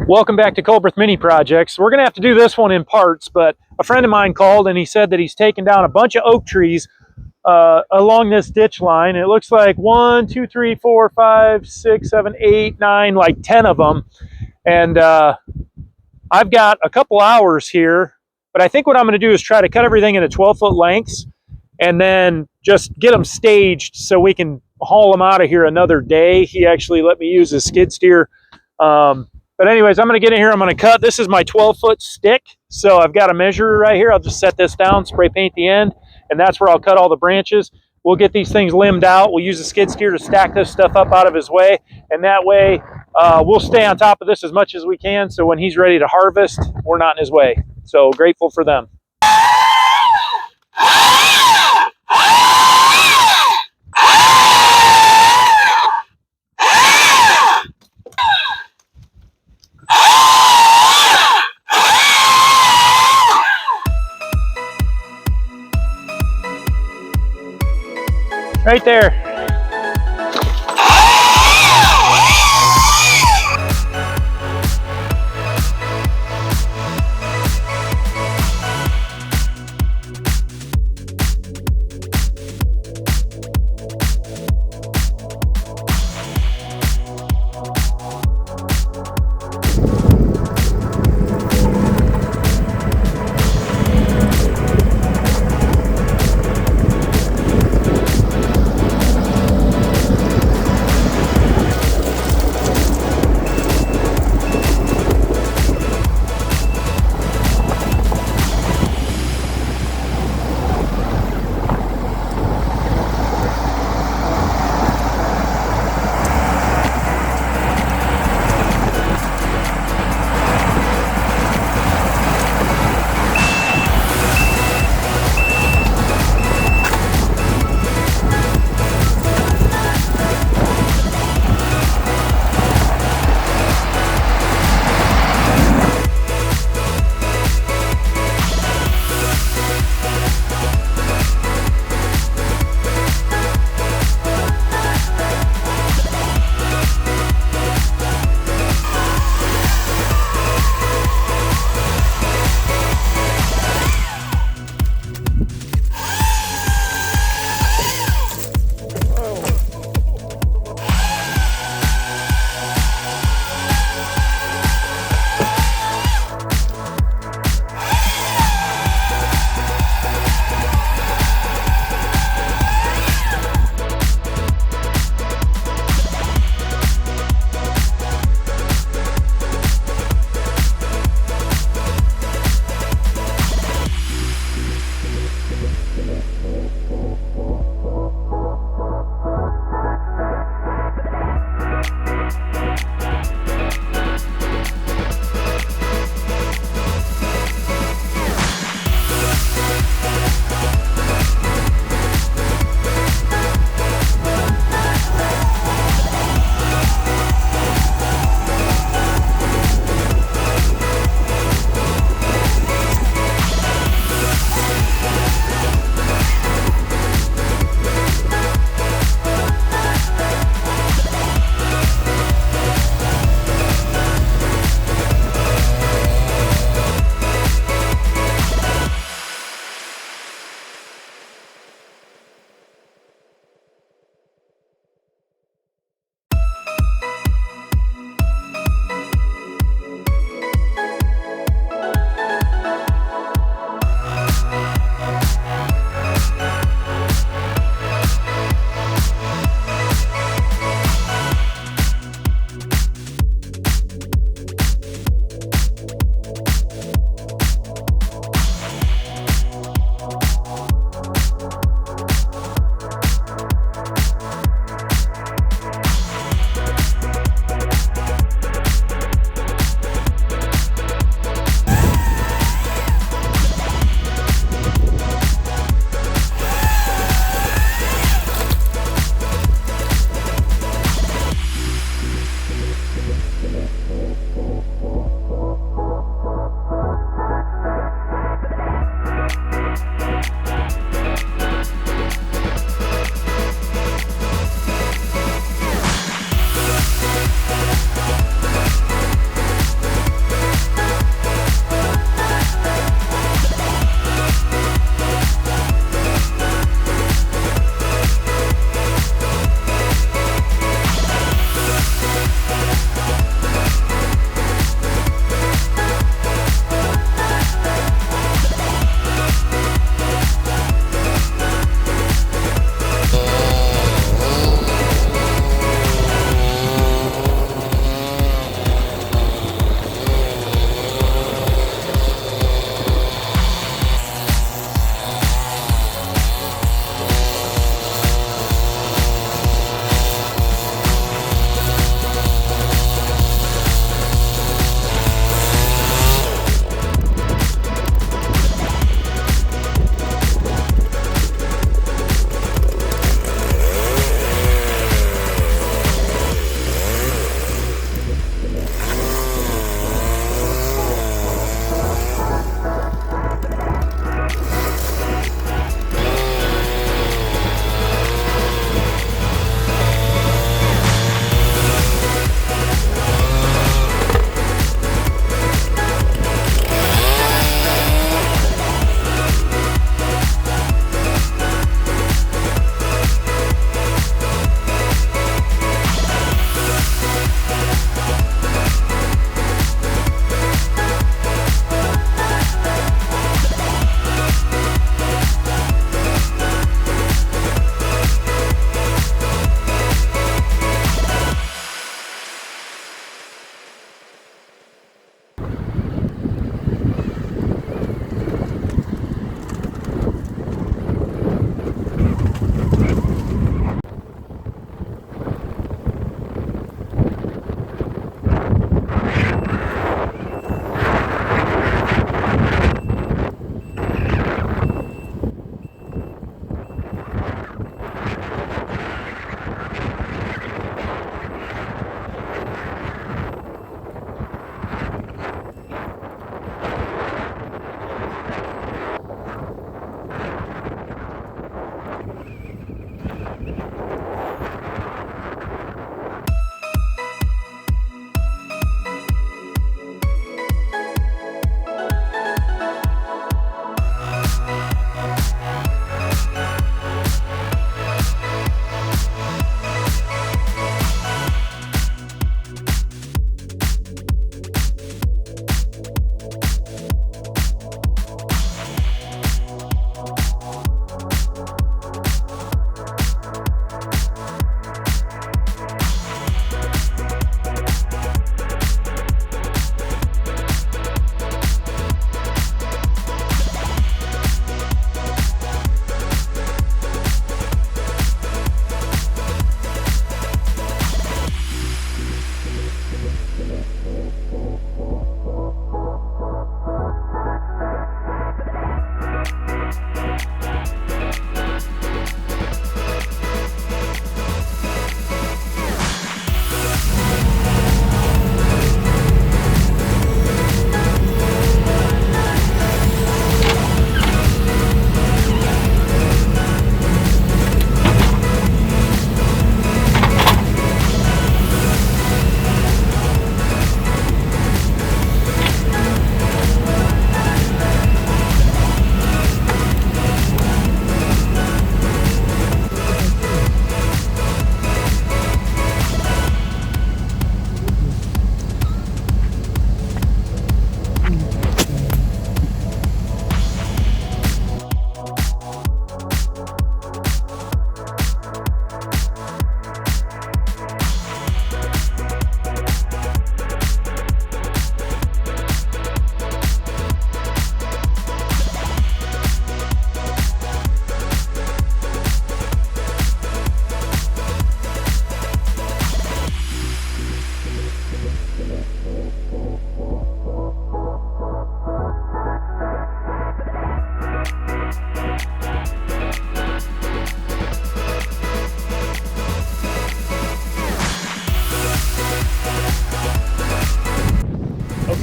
Welcome back to Culbreth Mini Projects. We're going to have to do this one in parts, but a friend of mine called and he said that he's taken down a bunch of oak trees along this ditch line. It looks like 1, 2, 3, 4, 5, 6, 7, 8, 9, like 10 of them. And I've got a couple hours here, but I think what I'm going to do is try to cut everything into 12-foot lengths and then just get them staged so we can haul them out of here another day. He actually let me use his skid steer. But anyways, I'm going to get in here. I'm going to cut. This is my 12-foot stick. So I've got a measure right here. I'll just set this down, spray paint the end, and that's where I'll cut all the branches. We'll get these things limbed out. We'll use the skid steer to stack this stuff up out of his way. And that way, we'll stay on top of this as much as we can. So when he's ready to harvest, we're not in his way. So grateful for them. Right there.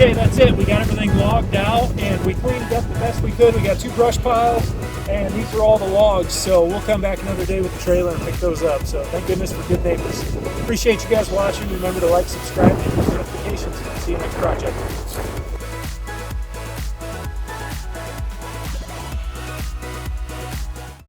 Okay, that's it. We got everything logged out and we cleaned it up the best we could. We got 2 brush piles and these are all the logs. So we'll come back another day with the trailer and pick those up. So thank goodness for good neighbors. Appreciate you guys watching. Remember to like, subscribe, and hit notifications. See you next project.